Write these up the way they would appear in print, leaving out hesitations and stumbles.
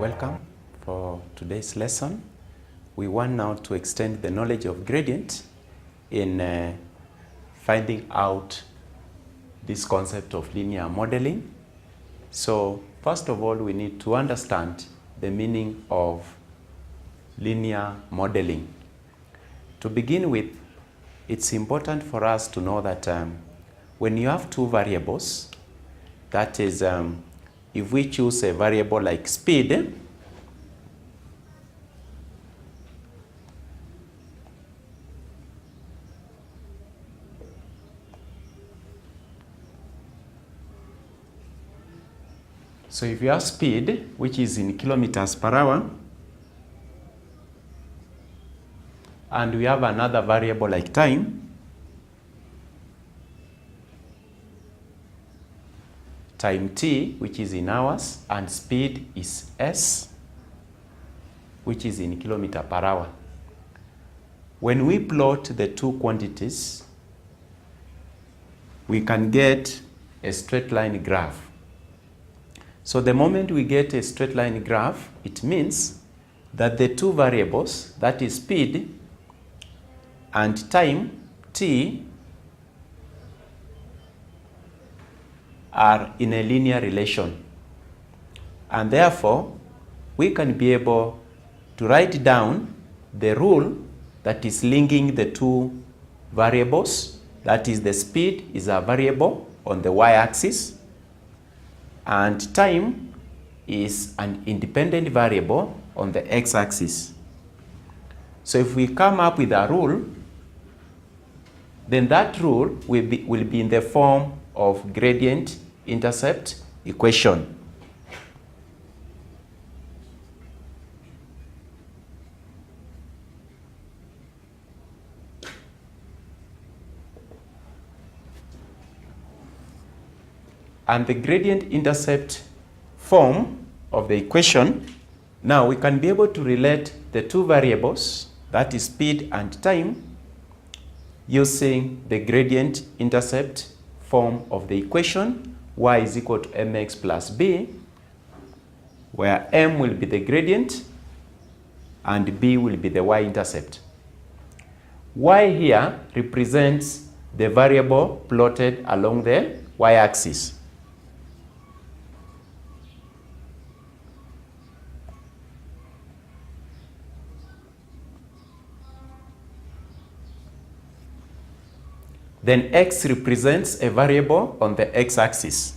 Welcome for today's lesson. We want now to extend the knowledge of gradient in finding out this concept of linear modeling. So first of all, we need to understand the meaning of linear modeling. To begin with, it's important for us to know that when you have two variables, that is, if we choose a variable like speed, so if you have speed, which is in kilometers per hour, and we have another variable like time, time t, which is in hours, and speed is s, which is in kilometer per hour. When we plot the two quantities, we can get a straight line graph. So the moment we get a straight line graph, it means that the two variables, that is speed and time t, are in a linear relation. And therefore, we can be able to write down the rule that is linking the two variables. That is, the speed is a variable on the y-axis, and time is an independent variable on the x-axis. So if we come up with a rule, then that rule will be in the form of gradient intercept equation. And the gradient intercept form of the equation, now we can be able to relate the two variables, that is speed and time, using the gradient intercept form of the equation, y is equal to mx plus b, where m will be the gradient and b will be the y-intercept. Y here represents the variable plotted along the y-axis. Then x represents a variable on the x-axis.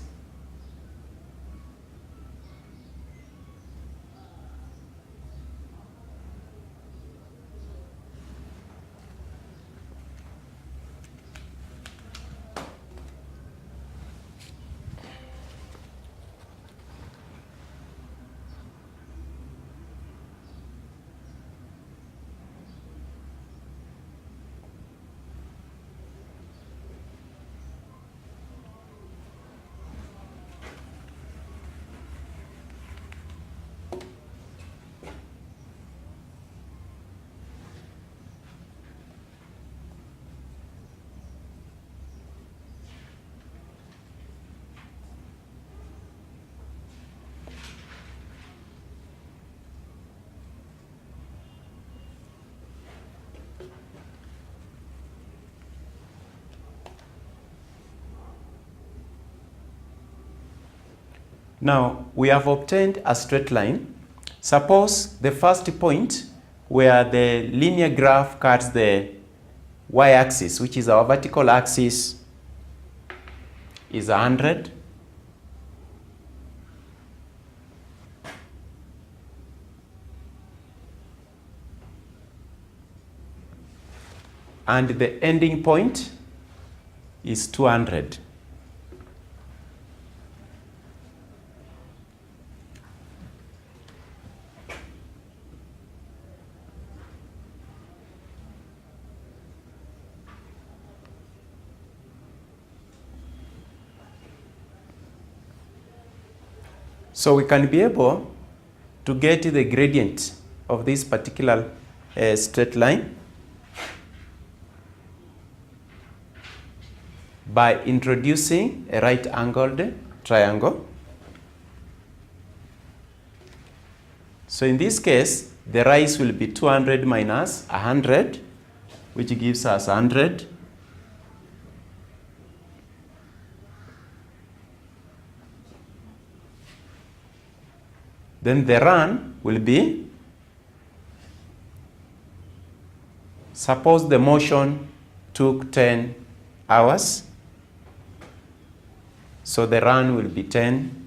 Now, we have obtained a straight line. Suppose the first point where the linear graph cuts the y-axis, which is our vertical axis, is 100. And the ending point is 200. So we can be able to get the gradient of this particular straight line by introducing a right-angled triangle. So in this case, the rise will be 200 minus 100, which gives us 100. Then the run will be, suppose the motion took 10 hours, so the run will be 10.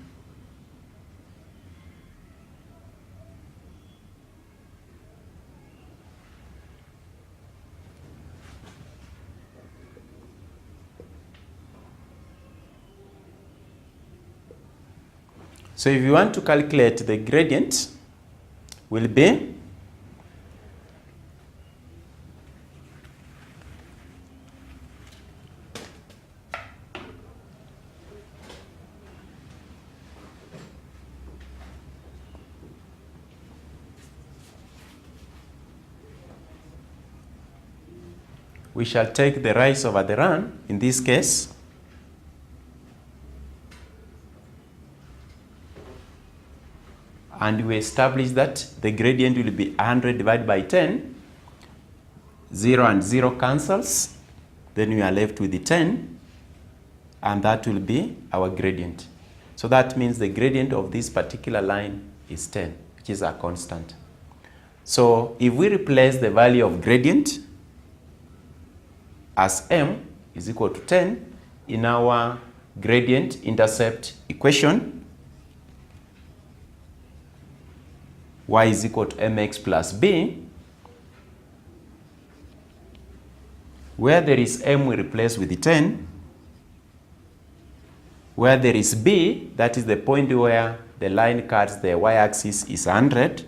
So if you want to calculate the gradient, will be we shall take the rise over the run in this case. And we establish that the gradient will be 100 divided by 10. 0 and 0 cancels. Then we are left with the 10. And that will be our gradient. So that means the gradient of this particular line is 10, which is a constant. So if we replace the value of gradient as m is equal to 10 in our gradient intercept equation, y is equal to mx plus b, where there is m we replace with the 10, where there is b, that is the point where the line cuts the y-axis, is 100.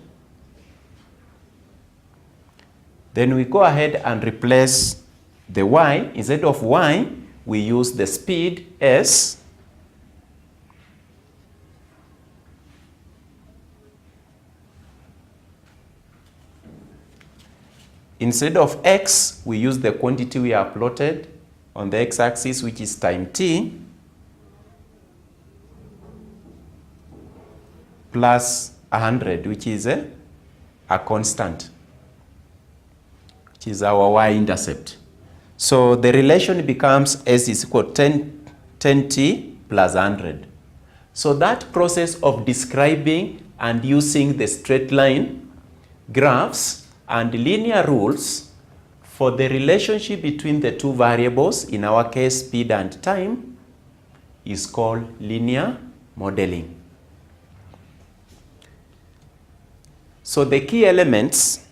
Then we go ahead and replace the y. Instead of y, we use the speed s. Instead of x, we use the quantity we have plotted on the x-axis, which is time t, plus 100, which is a constant, which is our y-intercept. So the relation becomes s is equal to 10t plus 100. So that process of describing and using the straight line graphs and linear rules for the relationship between the two variables, in our case speed and time, is called linear modeling. So the key elements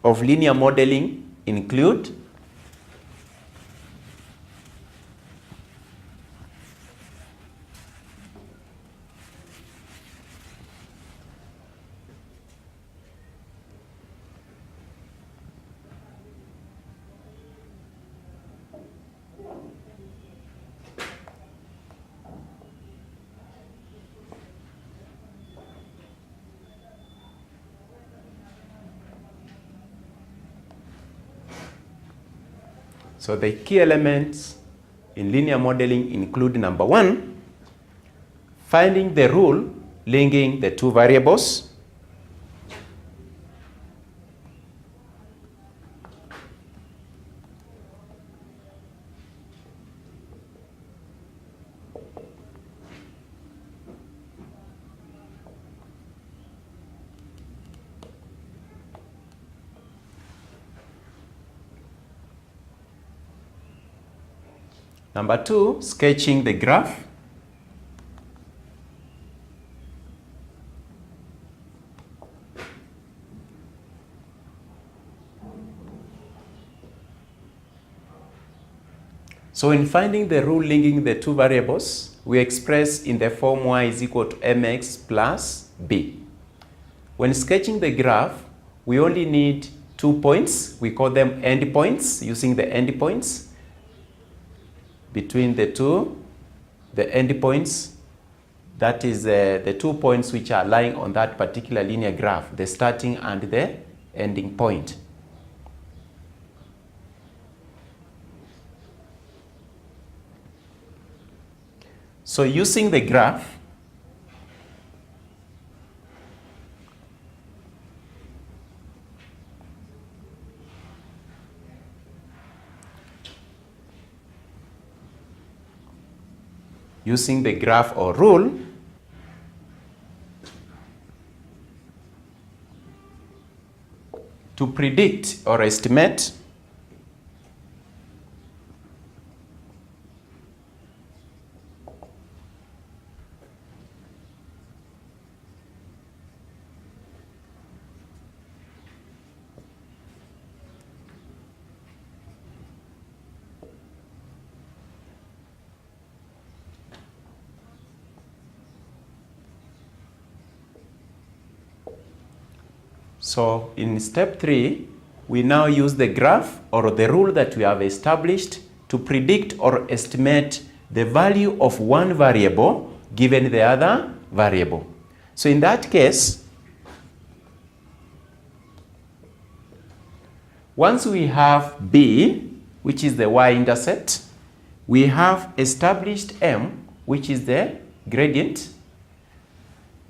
of linear modeling include So the key elements in linear modeling include, number one, finding the rule linking the two variables. Number two, sketching the graph. So in finding the rule linking the two variables, we express in the form y is equal to mx plus b. When sketching the graph, we only need 2 points. We call them endpoints, using the endpoints. Between the two, the endpoints, that is the 2 points which are lying on that particular linear graph, the starting and the ending point. So using the graph, using the graph or rule to predict or estimate So in step 3, we now use the graph or the rule that we have established to predict or estimate the value of one variable given the other variable. So in that case, once we have B, which is the y-intercept, we have established M, which is the gradient.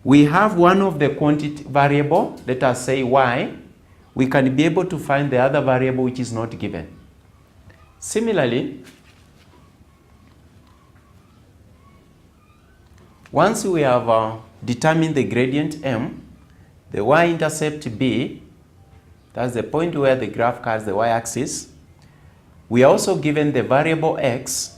We have one of the quantity variable, let us say y. We can be able to find the other variable which is not given. Similarly, once we have determined the gradient M, the y-intercept B, that's the point where the graph cuts the y-axis, we are also given the variable x,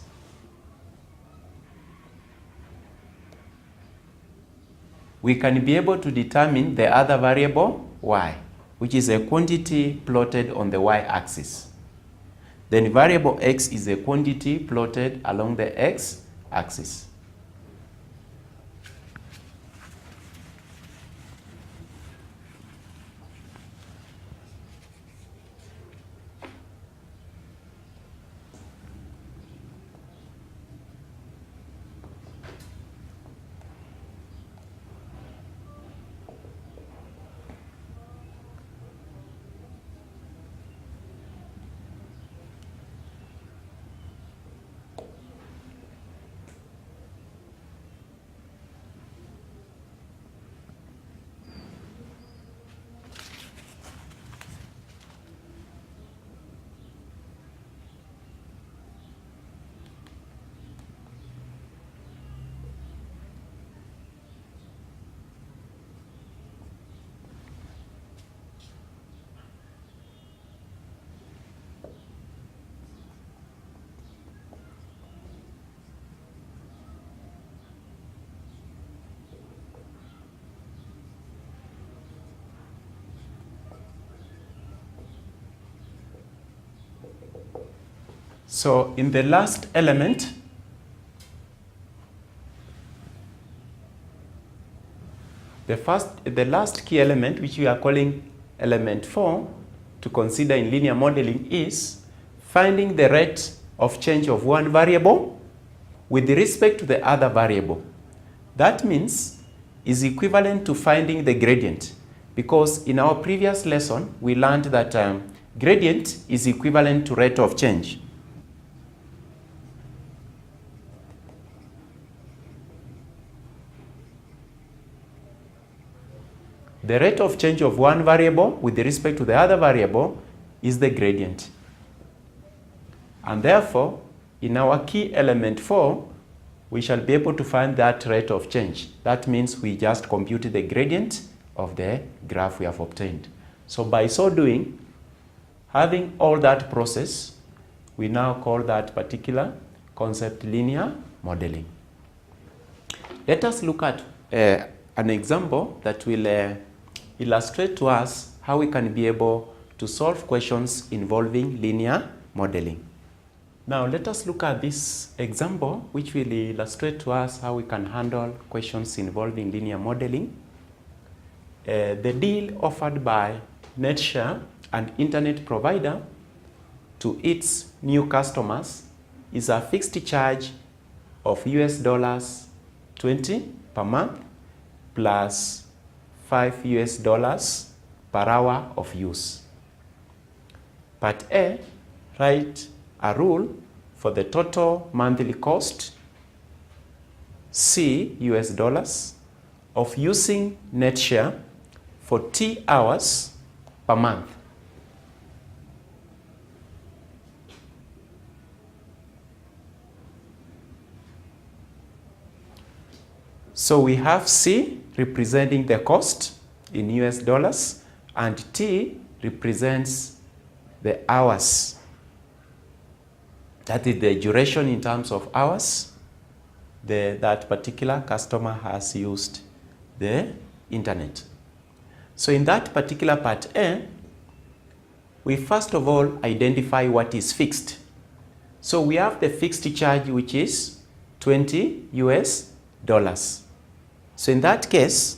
we can be able to determine the other variable y, which is a quantity plotted on the y-axis. Then variable x is a quantity plotted along the x-axis. So in the last element, the last key element, which we are calling element 4, to consider in linear modeling is finding the rate of change of one variable with respect to the other variable. That means is equivalent to finding the gradient, because in our previous lesson we learned that gradient is equivalent to rate of change. The rate of change of one variable with respect to the other variable is the gradient. And therefore, in our key element 4, we shall be able to find that rate of change. That means we just compute the gradient of the graph we have obtained. So by so doing, having all that process, we now call that particular concept linear modeling. Let us look at an example that will illustrate to us how we can be able to solve questions involving linear modeling. Now let us look at this example which will illustrate to us how we can handle questions involving linear modeling. The deal offered by Netshare, an internet provider, to its new customers is a fixed charge of $20 per month plus $5 per hour of use. Part A, write a rule for the total monthly cost, C, US dollars, of using Netshare for T hours per month. So we have C representing the cost in US dollars, and T represents the hours. That is the duration in terms of hours that particular customer has used the internet. So in that particular part A, we first of all identify what is fixed. So we have the fixed charge, which is 20 US dollars. So in that case,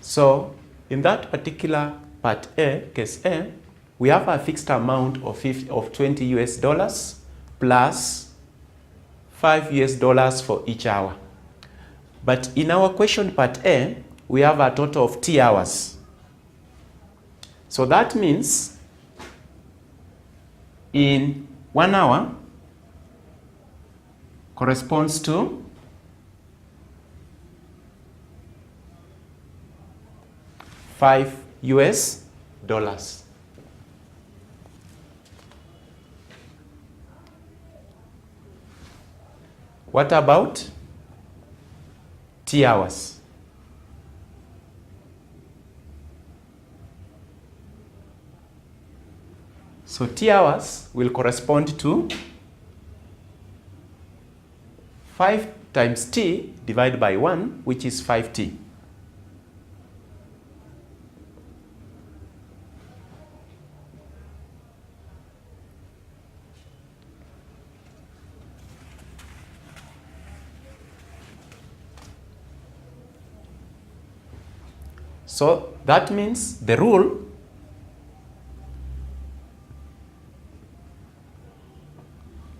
so in that particular part A, case A, we have a fixed amount of 20 US dollars plus 5 US dollars for each hour. But in our question part A, we have a total of T hours. So that means in 1 hour corresponds to 5 US dollars. What about T hours? So T hours will correspond to 5 times T divided by 1, which is 5T. So that means the rule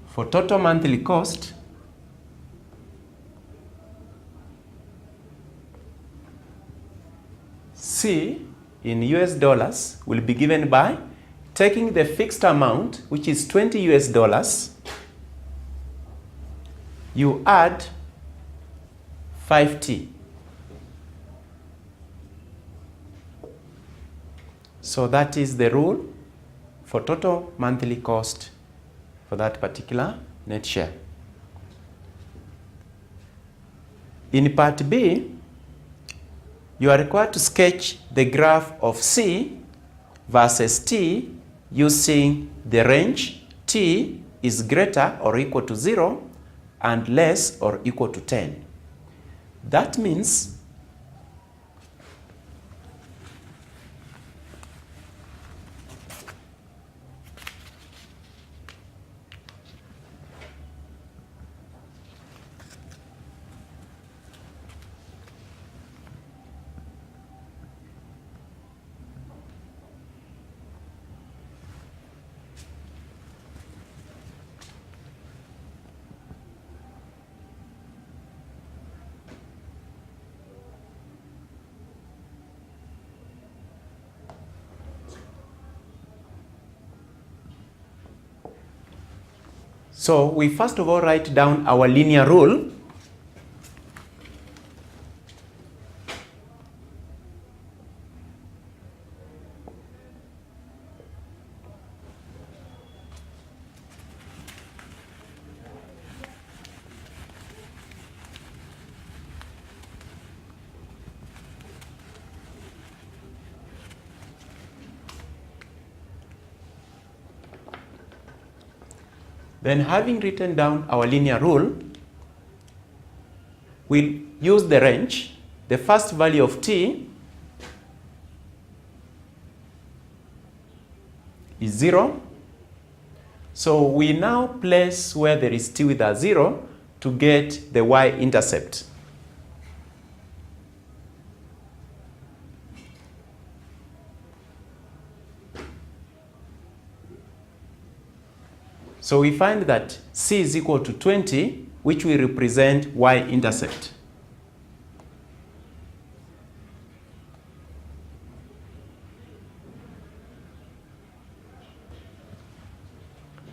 for total monthly cost C in US dollars will be given by taking the fixed amount, which is 20 US dollars, you add 5T. So that is the rule for total monthly cost for that particular net share. In part B, you are required to sketch the graph of C versus T using the range T is greater or equal to 0 and less or equal to 10. That means so we first of all write down our linear rule. Then having written down our linear rule, we'll use the range. The first value of T is 0. So we now place where there is T with a 0 to get the y-intercept. So we find that c is equal to 20, which we represent y-intercept.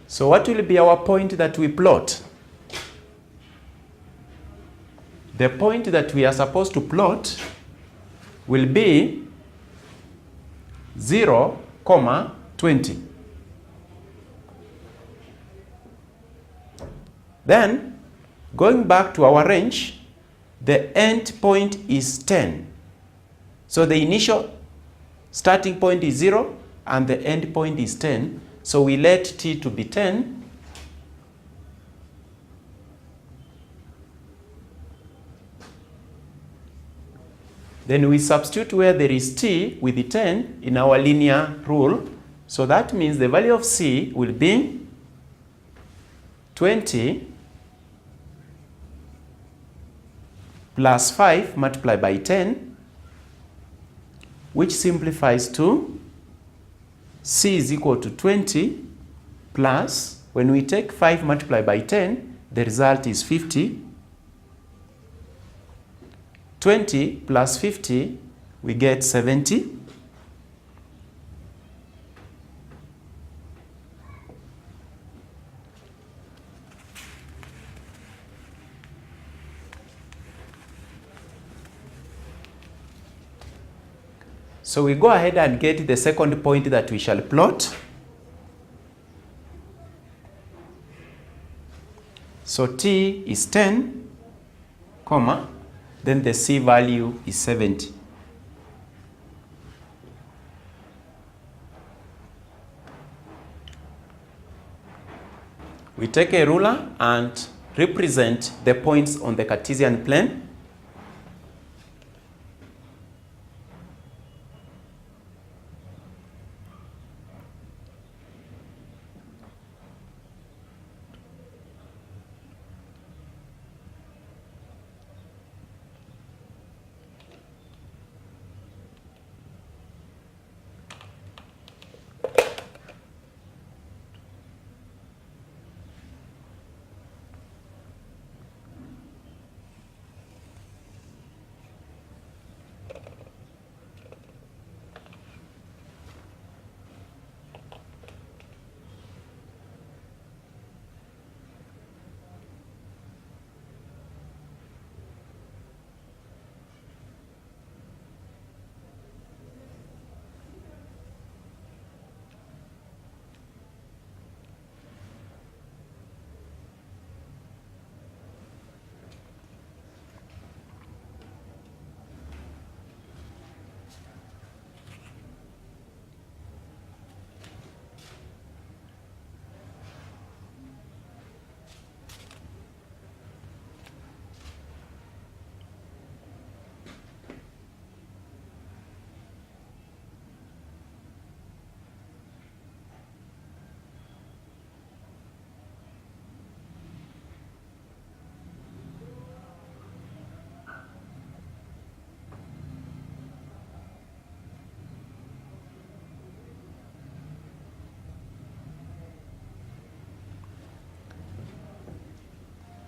So what will be our point that we plot? The point that we are supposed to plot will be 0, 20. Then, going back to our range, the end point is 10. So the initial starting point is 0 and the end point is 10. So we let t to be 10. Then we substitute where there is t with the 10 in our linear rule. So that means the value of c will be 20 plus 5 multiplied by 10, which simplifies to c is equal to 20 plus, when we take 5 multiplied by 10, the result is 50. 20 plus 50, we get 70. So we go ahead and get the second point that we shall plot. So t is 10, comma, then the c value is 70. We take a ruler and represent the points on the Cartesian plane.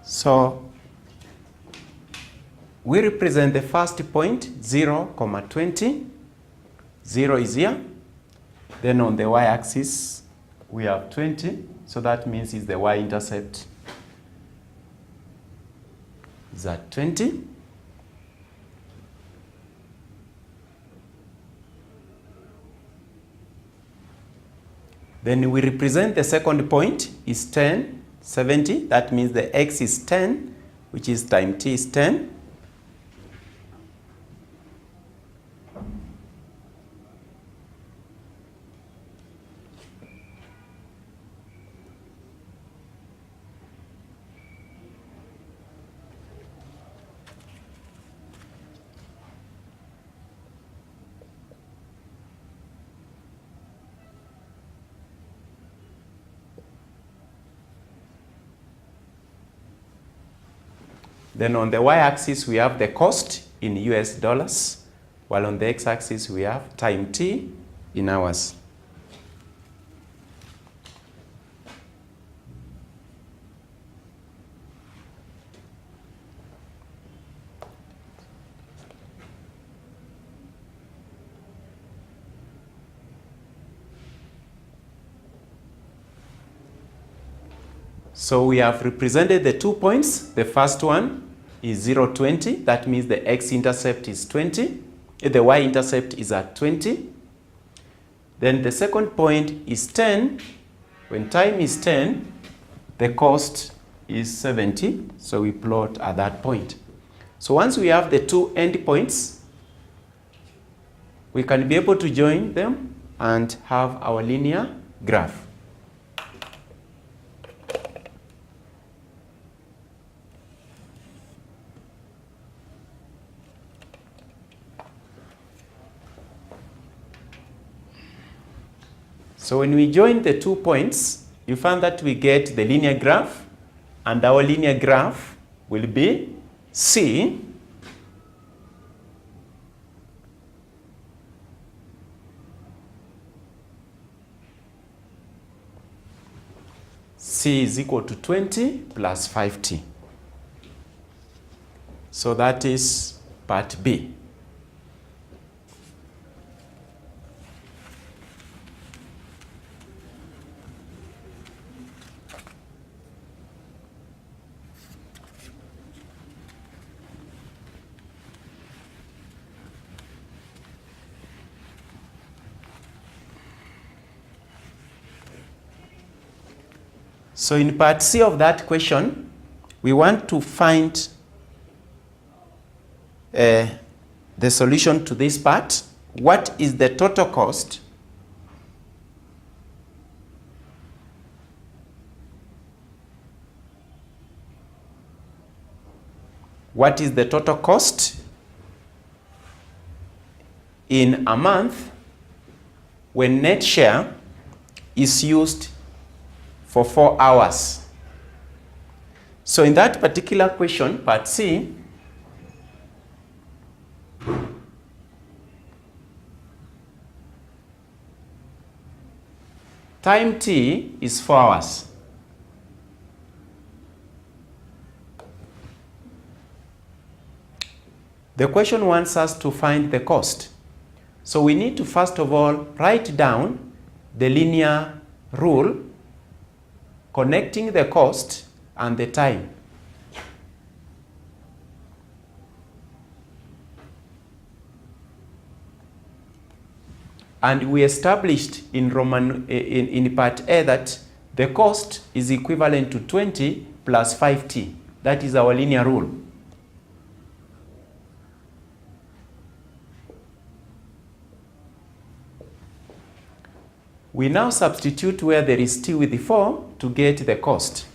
So we represent the first point, 0, 20. 0 is here. Then on the y-axis, we have 20. So that means is the y-intercept is at 20. Then we represent the second point is 10, 70. That means the x is 10, which is time t is 10. Then on the y-axis, we have the cost in US dollars, while on the x-axis, we have time t in hours. So we have represented the 2 points. The first one is 0, 20. That means the x-intercept is 20. The y-intercept is at 20. Then the second point is 10. When time is 10, the cost is 70. So we plot at that point. So once we have the two endpoints, we can be able to join them and have our linear graph. So when we join the 2 points, you find that we get the linear graph, and our linear graph will be C is equal to 20 plus 5t. So that is part B. So in part C of that question, we want to find the solution to this part. What is the total cost in a month when net share is used for 4 hours? So in that particular question, part C, time t is 4 hours. The question wants us to find the cost. So we need to first of all write down the linear rule connecting the cost and the time. And we established in part A that the cost is equivalent to 20 plus 5t. That is our linear rule. We now substitute where there is t with the 4 to get the cost.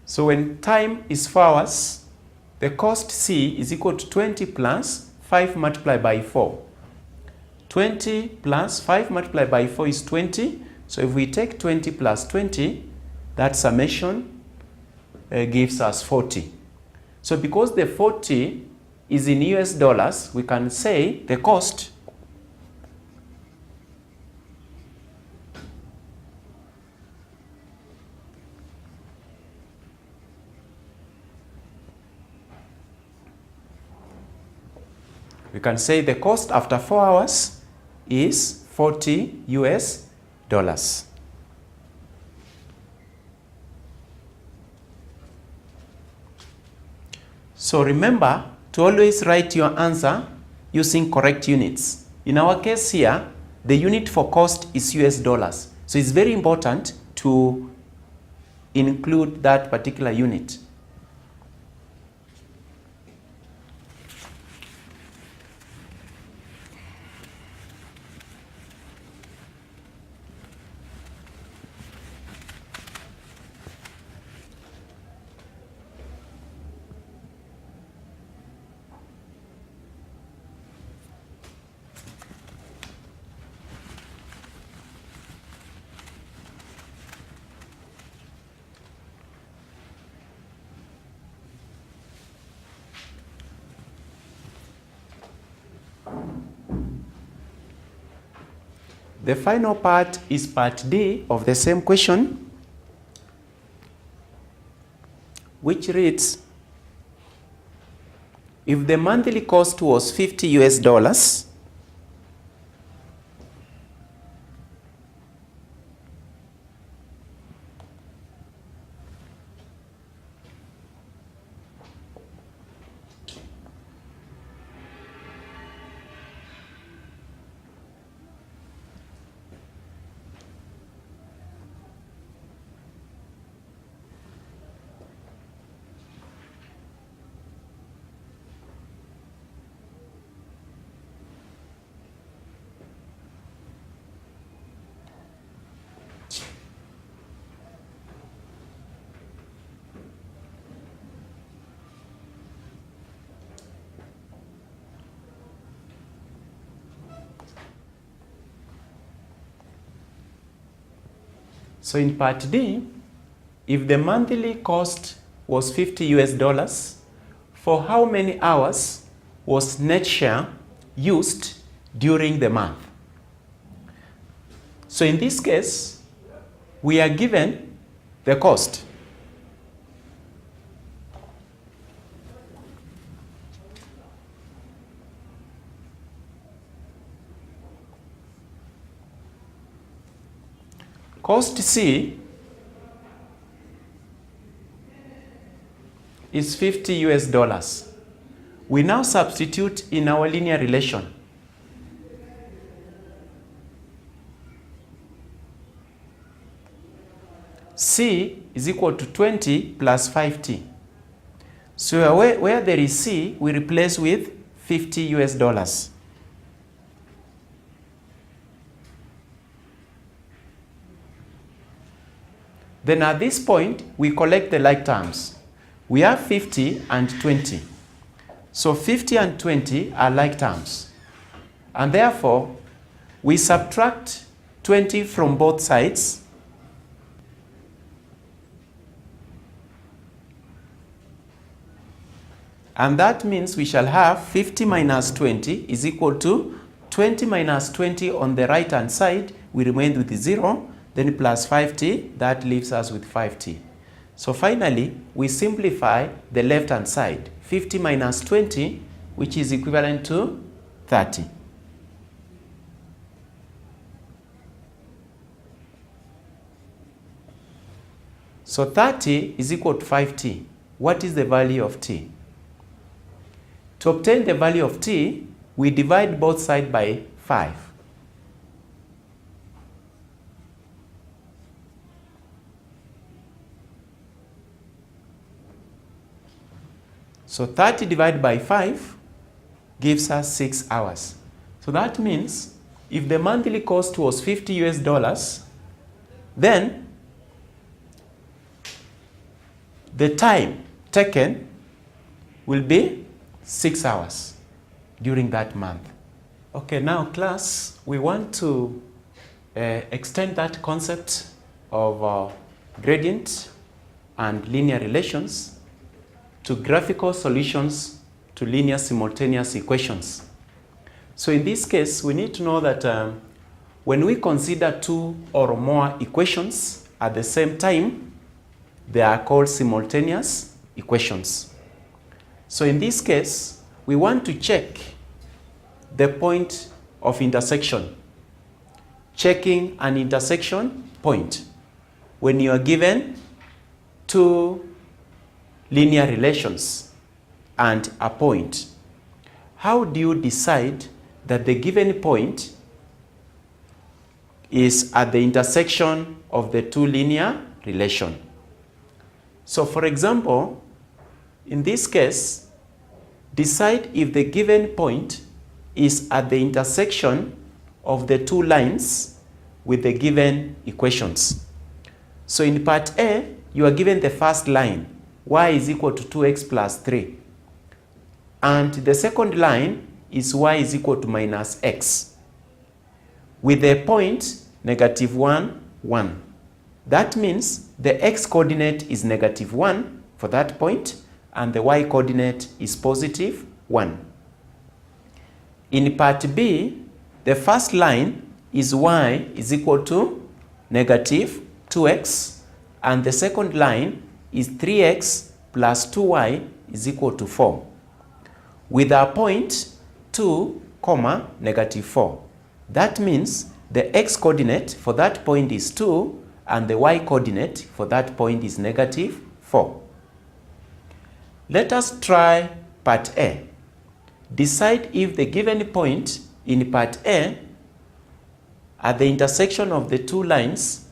So when time is 4 hours, the cost C is equal to 20 plus 5 multiplied by 4. 20 plus 5 multiplied by 4 is 20. So if we take 20 plus 20, that summation gives us 40. So because the 40 is in US dollars, we can say the cost after 4 hours is 40 US dollars. So remember to always write your answer using correct units. In our case here, the unit for cost is US dollars. So it's very important to include that particular unit. The final part is part D of the same question, which reads, if the monthly cost was $50, so in part D, if the monthly cost was $50, for how many hours was net share used during the month? So in this case, we are given the cost. Cost C is $50. We now substitute in our linear relation. C is equal to 20 plus 5t. So where there is C, we replace with $50. Then at this point, we collect the like terms. We have 50 and 20. So 50 and 20 are like terms. And therefore, we subtract 20 from both sides. And that means we shall have 50 minus 20 is equal to 20 minus 20 on the right-hand side. We remain with 0. Then plus 5t, that leaves us with 5t. So finally, we simplify the left-hand side. 50 minus 20, which is equivalent to 30. So 30 is equal to 5t. What is the value of t? To obtain the value of t, we divide both sides by 5. So 30 divided by 5 gives us 6 hours. So that means if the monthly cost was $50, then the time taken will be 6 hours during that month. Okay, now class, we want to extend that concept of gradient and linear relations to graphical solutions to linear simultaneous equations. So in this case, we need to know that when we consider two or more equations at the same time, they are called simultaneous equations. So in this case, we want to check the point of intersection. Checking an intersection point when you are given two linear relations and a point. How do you decide that the given point is at the intersection of the two linear relations? So for example, in this case, decide if the given point is at the intersection of the two lines with the given equations. So in part A, you are given the first line, y is equal to 2x plus 3. And the second line is y is equal to minus x. With the point -1, 1. That means the x coordinate is -1 for that point, and the y coordinate is +1. In part B, the first line is y is equal to negative 2x, and the second line is 3x plus 2y is equal to 4, with our point 2, negative 4. That means the x coordinate for that point is 2 and the y coordinate for that point is negative 4. Let us try part A. Decide if the given point in part A at the intersection of the two lines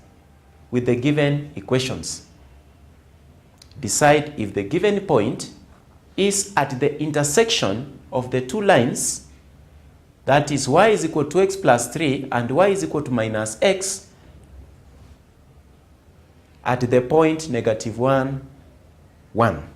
with the given equations. Decide if the given point is at the intersection of the two lines, that is y is equal to x plus 3 and y is equal to minus x, at the point negative 1, 1.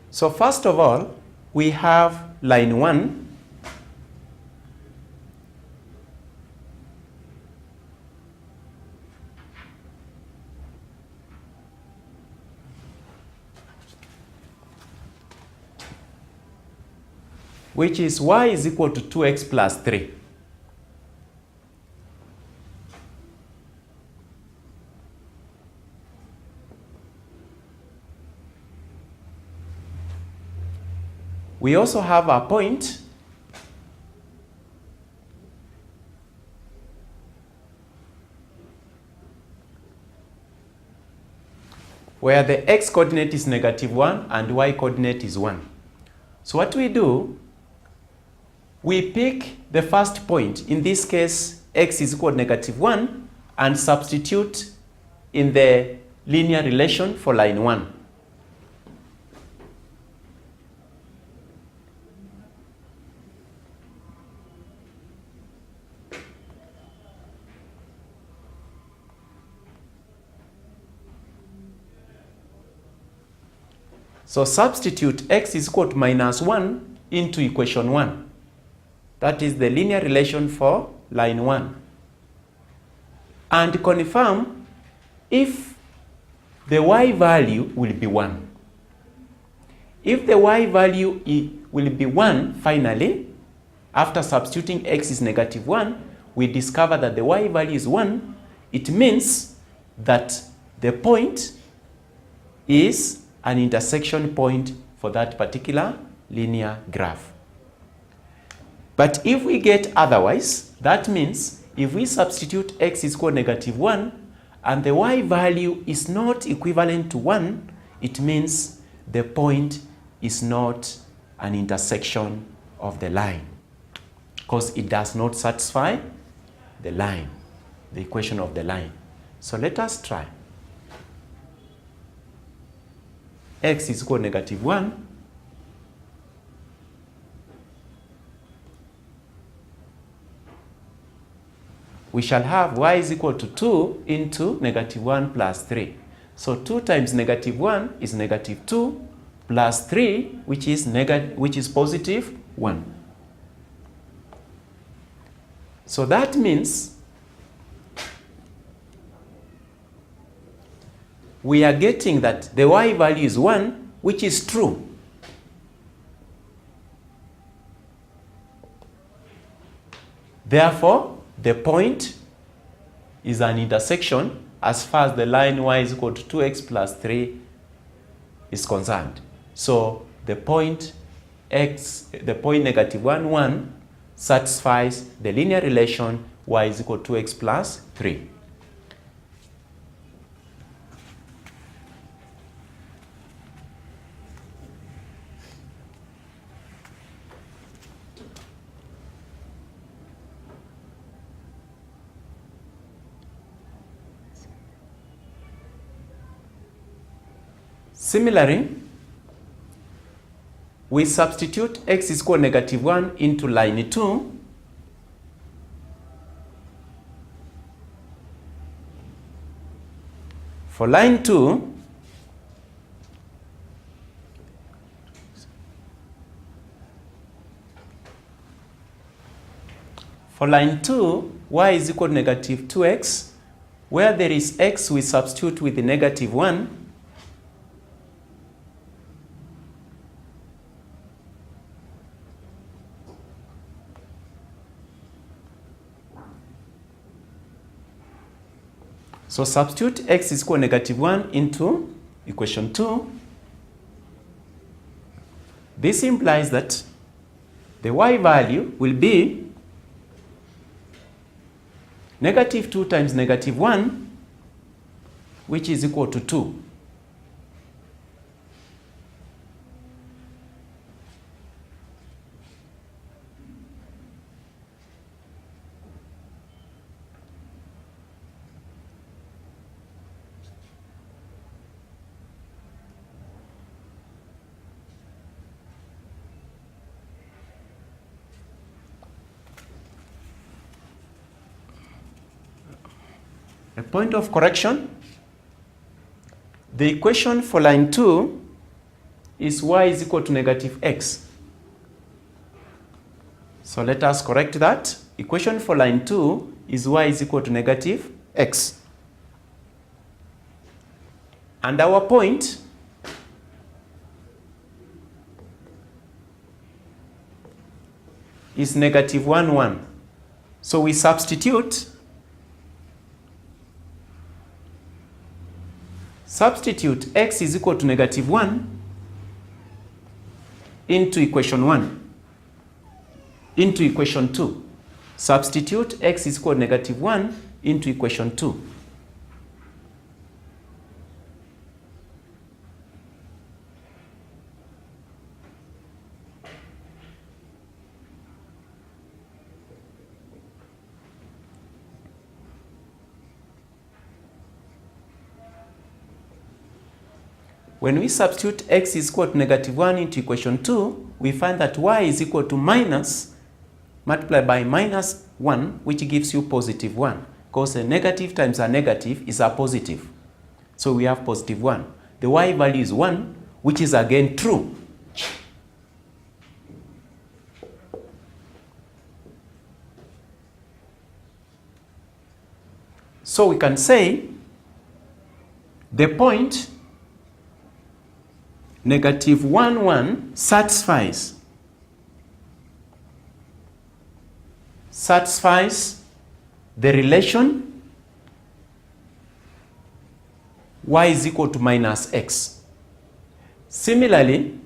So first of all, we have line 1, which is y is equal to 2x plus 3. We also have a point where the x coordinate is negative 1 and y coordinate is 1. So what we do, we pick the first point, in this case x is equal to negative 1, and substitute in the linear relation for line 1. So substitute x is equal to minus 1 into equation 1. That is the linear relation for line 1. And confirm if the y value will be 1. If the y value will be 1, finally, after substituting x is negative 1, we discover that the y value is 1. It means that the point is an intersection point for that particular linear graph. But if we get otherwise, that means if we substitute x is equal to negative 1 and the y value is not equivalent to 1, it means the point is not an intersection of the line, because it does not satisfy the line, the equation of the line. So let us try. X is equal to negative 1. We shall have y is equal to 2 into negative 1 plus 3. So 2 times negative 1 is negative 2 plus 3, which is positive 1. So that means we are getting that the y value is 1, which is true. Therefore, the point is an intersection as far as the line y is equal to 2x plus 3 is concerned. So the point negative 1, 1 satisfies the linear relation y is equal to 2x plus 3. Similarly, we substitute x is equal to negative 1 into line 2. For line 2, For line 2, y is equal to negative 2x. Where there is x, we substitute with the negative 1. So substitute x is equal to negative 1 into equation 2. This implies that the y value will be negative 2 times negative 1, which is equal to 2. A point of correction, the equation for line 2 is y is equal to negative x. So let us correct that. Equation for line 2 is y is equal to negative x. And our point is negative 1, 1. So we substitute x is equal to negative 1 into equation 1, into equation 2. Substitute x is equal to negative 1 into equation 2. When we substitute x is equal to negative 1 into equation 2, we find that y is equal to minus, multiplied by minus 1, which gives you positive 1. Because a negative times a negative is a positive. So we have positive 1. The y value is 1, which is again true. So we can say the point negative 1, 1 satisfies the relation y is equal to minus x. Similarly,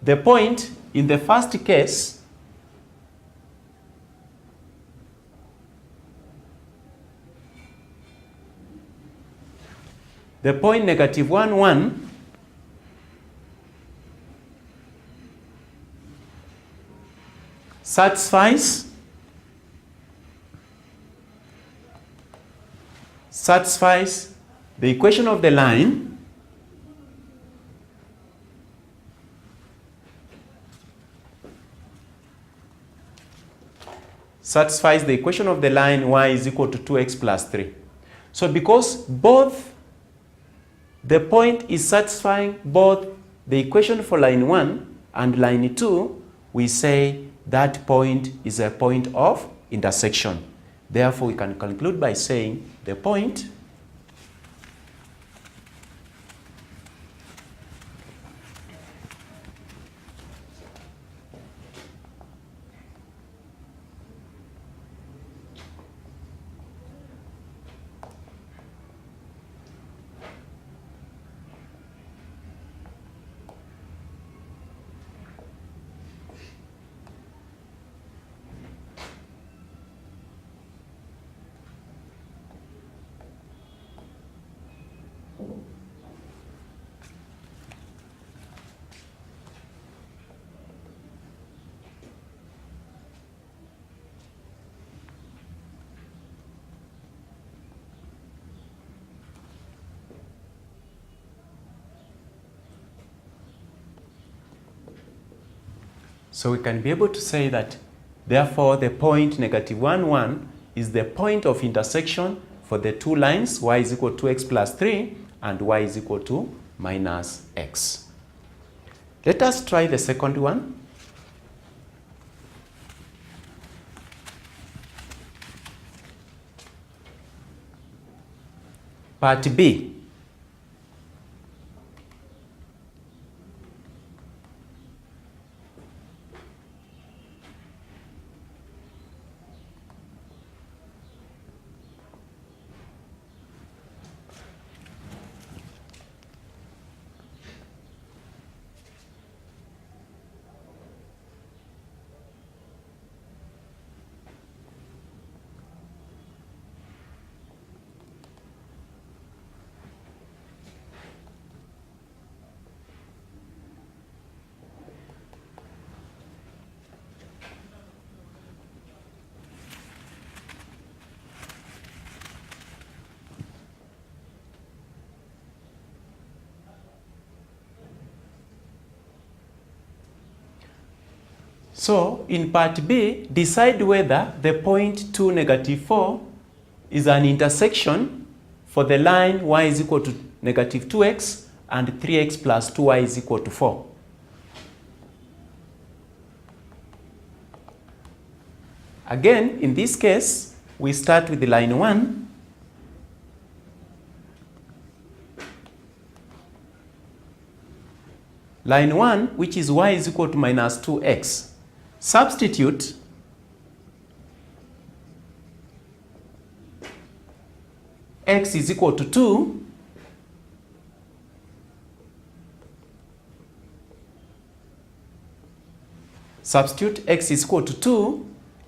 the point in the first case the point negative 1, 1 satisfies the equation of the line y is equal to 2x plus 3. So because both the point is satisfying both the equation for line 1 and line 2, we say that point is a point of intersection. Therefore, we can conclude by saying the point So we can be able to say that, therefore, the point negative 1, 1 is the point of intersection for the two lines, y is equal to x plus 3 and y is equal to minus x. Let us try the second one. Part B. So, in part B, decide whether the point 2, negative 4 is an intersection for the line y is equal to negative 2x and 3x plus 2y is equal to 4. Again, in this case, we start with the line 1. Line 1, which is y is equal to minus 2x. Substitute x is equal to 2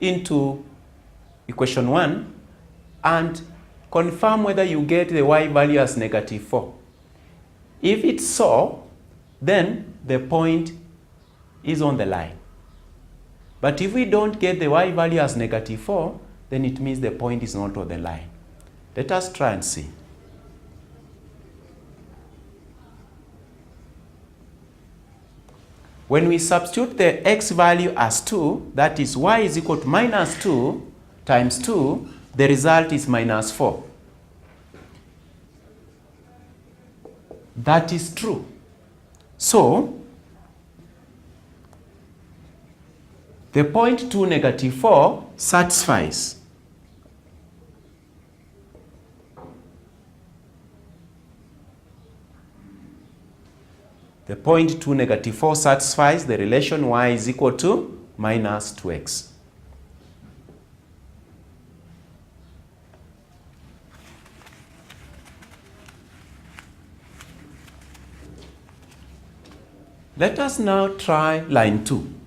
into equation 1 and confirm whether you get the y value as negative 4. If it's so, then the point is on the line. But if we don't get the y value as negative 4, then it means the point is not on the line. Let us try and see. When we substitute the x value as 2, that is y is equal to minus 2 times 2, the result is minus 4. That is true. So, the point 2, negative 4 satisfies. The point 2, negative 4 satisfies the relation y is equal to minus 2x. Let us now try line 2.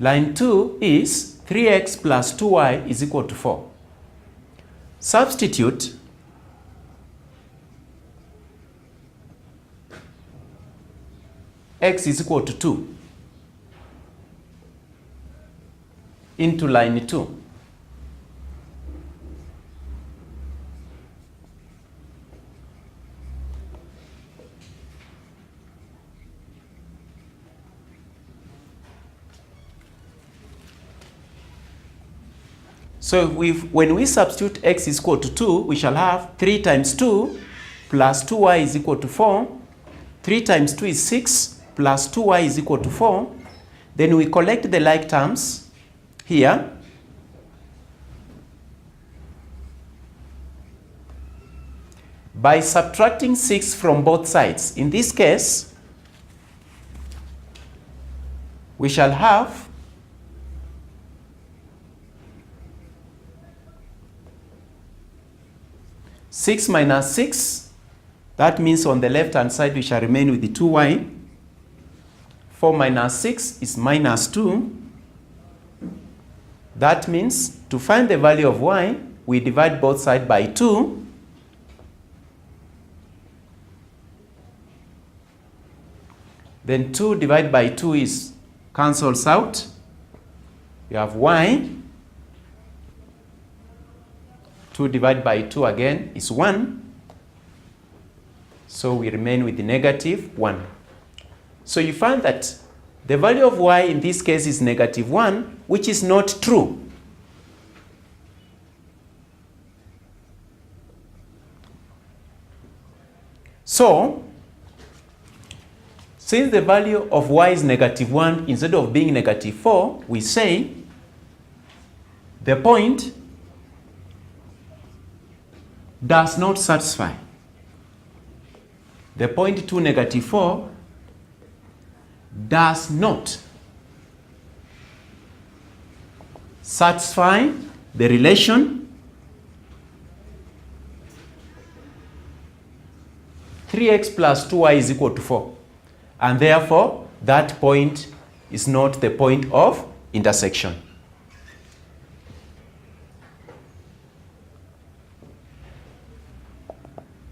Line 2 is 3x plus 2y is equal to 4. Substitute x is equal to 2 into line 2. So when we substitute x is equal to 2, we shall have 3 times 2 plus 2y is equal to 4. 3 times 2 is 6 plus 2y is equal to 4. Then we collect the like terms here. By subtracting 6 from both sides. In this case, we shall have 6 minus 6, that means on the left hand side we shall remain with the 2y. 4 minus 6 is minus 2. That means to find the value of y, we divide both sides by 2. Then 2 divided by 2 is cancels out. You have y. 2 divided by 2 again is 1. So we remain with the negative 1. So you find that the value of y in this case is negative 1, which is not true. So, since the value of y is negative 1, instead of being negative 4, we say The point does not satisfy. The point 2, negative 4 does not satisfy the relation 3x plus 2y is equal to 4. And therefore, that point is not the point of intersection.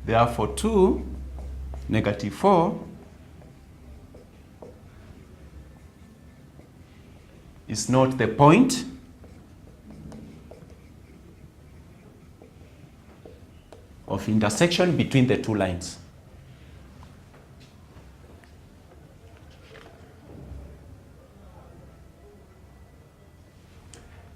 Therefore, 2, negative 4 is not the point of intersection between the two lines.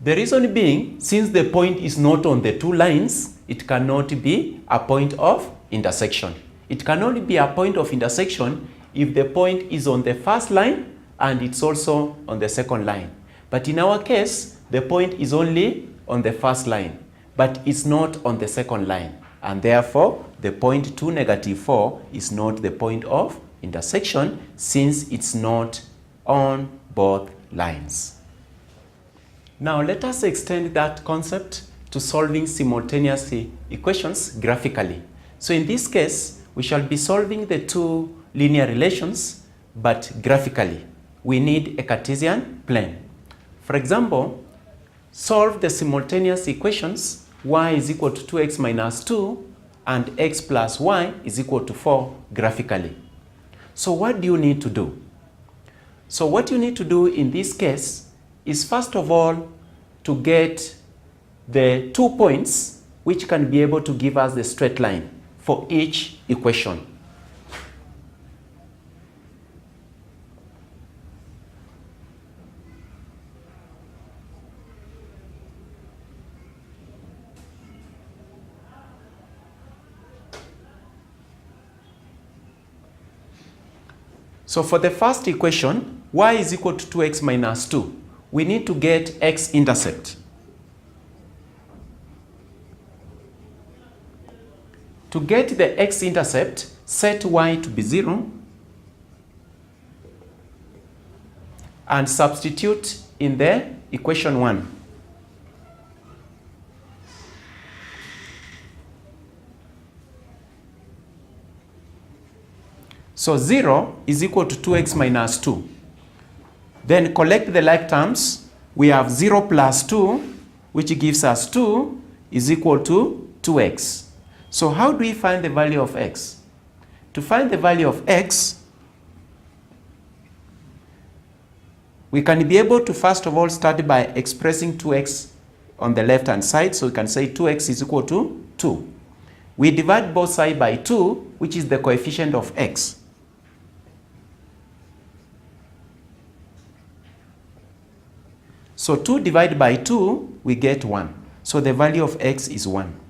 The reason being, since the point is not on the two lines, it cannot be a point of intersection. It can only be a point of intersection if the point is on the first line and it's also on the second line. But in our case, the point is only on the first line, but it's not on the second line. And therefore, the point 2, negative 4 is not the point of intersection since it's not on both lines. Now let us extend that concept to solving simultaneous equations graphically. So in this case, we shall be solving the two linear relations, but graphically. We need a Cartesian plane. For example, solve the simultaneous equations y is equal to 2x minus 2 and x plus y is equal to 4 graphically. So what do you need to do? So what you need to do in this case is first of all to get the 2 points which can be able to give us the straight line for each equation. So for the first equation, y is equal to 2x minus 2. We need to get x-intercept. To get the x-intercept, set y to be 0 and substitute in the equation 1. So 0 is equal to 2x minus 2. Then collect the like terms. We have 0 plus 2, which gives us 2, is equal to 2x. So how do we find the value of x? To find the value of x, we can be able to first of all start by expressing 2x on the left-hand side. So we can say 2x is equal to 2. We divide both sides by 2, which is the coefficient of x. So 2 divided by 2, we get 1. So the value of x is 1.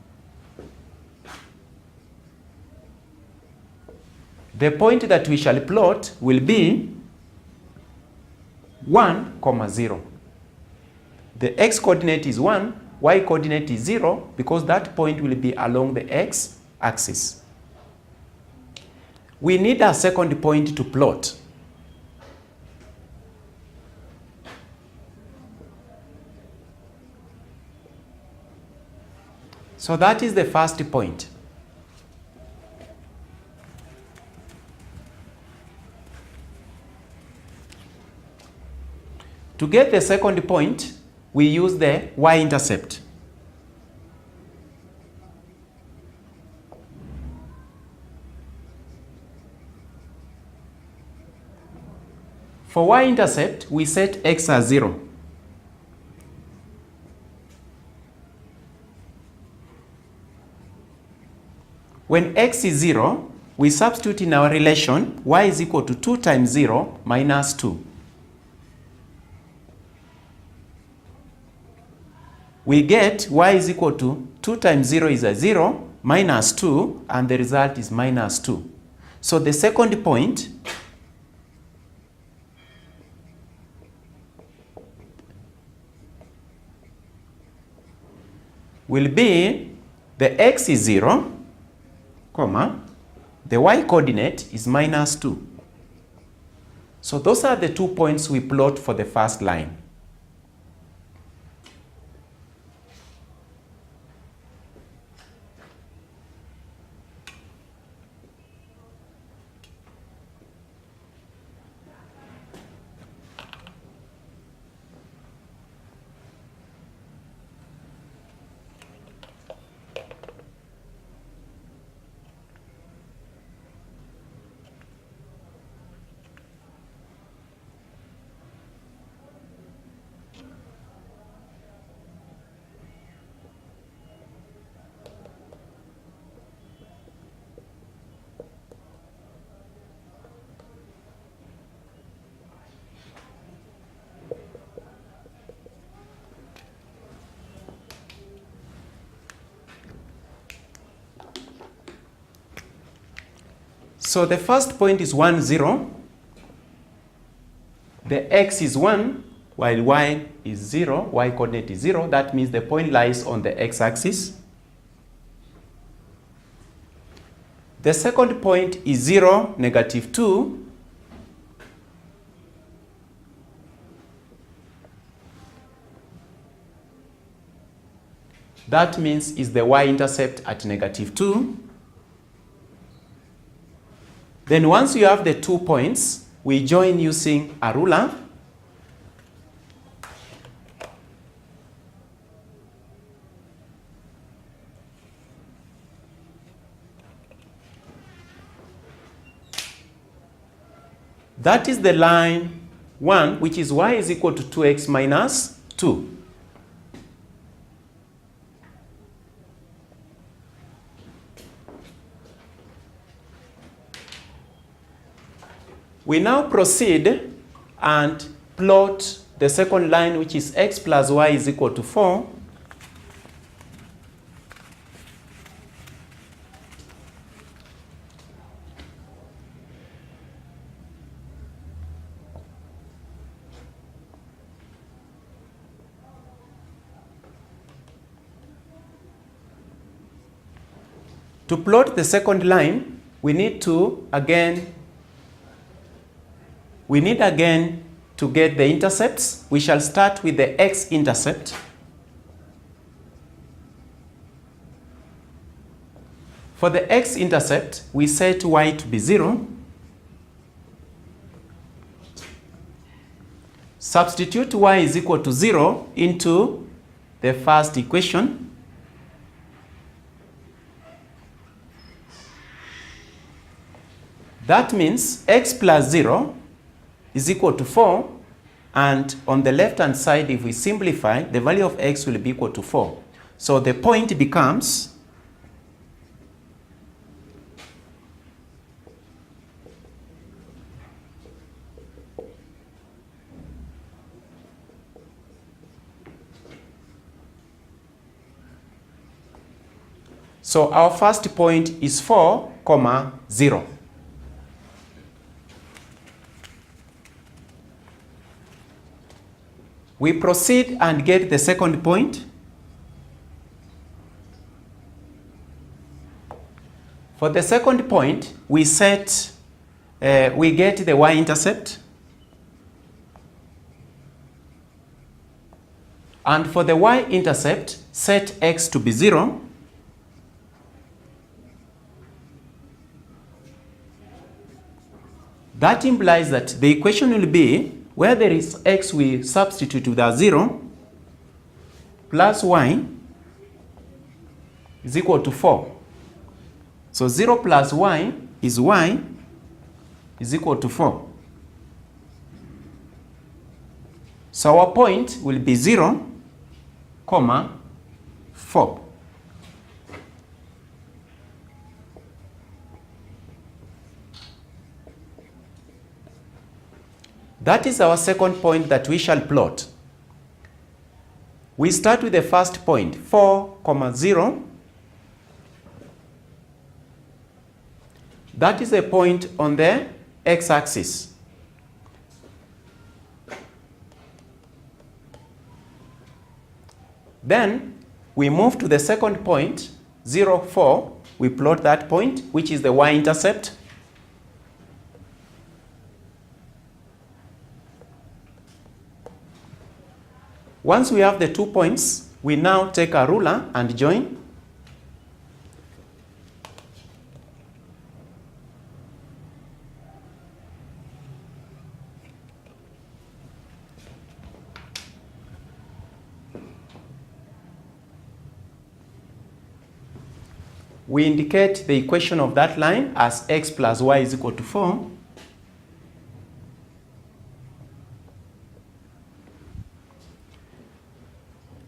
The point that we shall plot will be 1, 0. The x-coordinate is 1, y-coordinate is 0, because that point will be along the x-axis. We need a second point to plot. So that is the first point. To get the second point, we use the y-intercept. For y-intercept, we set x as 0. When x is 0, we substitute in our relation y is equal to 2 times 0 minus 2. We get y is equal to 2 times 0 is a 0 minus 2, and the result is minus 2. So the second point will be the x is 0, comma, the y coordinate is -2. So those are the 2 points we plot for the first line. So the first point is 1, 0. The x is 1, while y is 0, y coordinate is 0. That means the point lies on the x-axis. The second point is 0, -2. That means is the y-intercept at -2. Then once you have the 2 points, we join using a ruler. That is the line 1, which is y is equal to 2x minus 2. We now proceed and plot the second line, which is x plus y is equal to 4. To plot the second line, we need again to get the intercepts. We shall start with the x-intercept. For the x-intercept, we set y to be 0. Substitute y is equal to 0 into the first equation. That means x plus 0 is equal to 4, and on the left-hand side, if we simplify, the value of x will be equal to 4. So the point becomes so our first point is 4, 0. We proceed and get the second point. For the second point, we get the y-intercept. And for the y-intercept, set x to be 0. That implies that the equation will be, where there is x, we substitute with a 0, plus y is equal to 4. So 0 plus y is equal to 4. So our point will be 0, 4. That is our second point that we shall plot. We start with the first point, 4, 0. That is a point on the x-axis. Then We move to the second point, 0, 4. We plot that point, which is the y-intercept. Once we have the 2 points, we now take a ruler and join. We indicate the equation of that line as x plus y is equal to 4.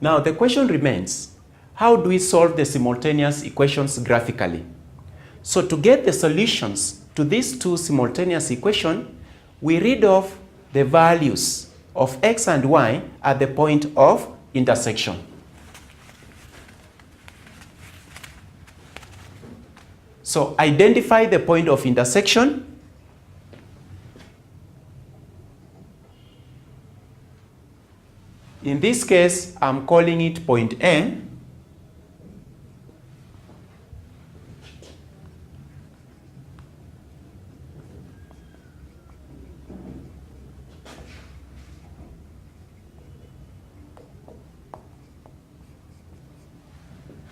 Now the question remains, how do we solve the simultaneous equations graphically? So to get the solutions to these two simultaneous equations, we read off the values of x and y at the point of intersection. So identify the point of intersection. In this case, I'm calling it point A.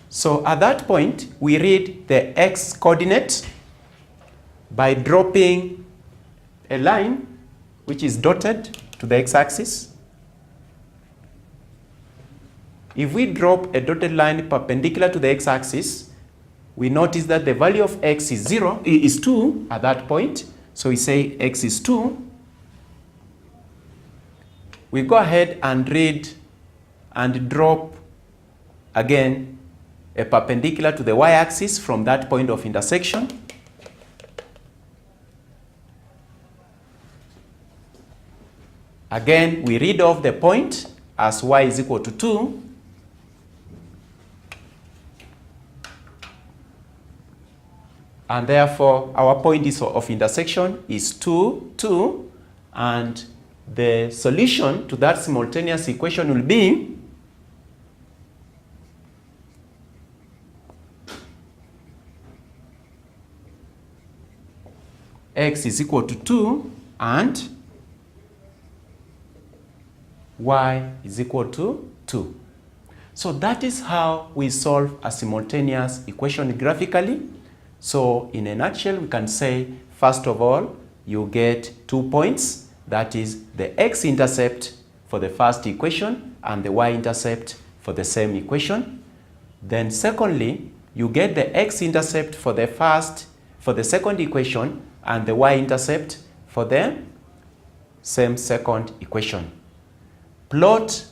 So at that point, we read the x coordinate by dropping a line which is dotted to the x-axis. If we drop a dotted line perpendicular to the x-axis, we notice that the value of x is 2 at that point. So we say x is 2. We go ahead and read and drop again a perpendicular to the y-axis from that point of intersection. Again, we read off the point as y is equal to 2. And therefore, our point of intersection is 2, 2. And the solution to that simultaneous equation will be x is equal to 2 and y is equal to 2. So that is how we solve a simultaneous equation graphically. So in a nutshell, we can say, first of all, you get 2 points. That is the x-intercept for the first equation and the y-intercept for the same equation. Then secondly, you get the x-intercept for the second equation and the y-intercept for the same second equation. Plot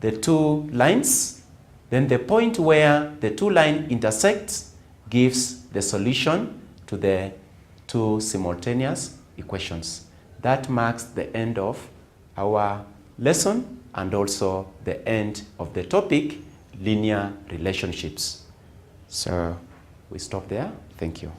the two lines, then the point where the two lines intersect gives the solution to the two simultaneous equations. That marks the end of our lesson and also the end of the topic, linear relationships. So we stop there. Thank you.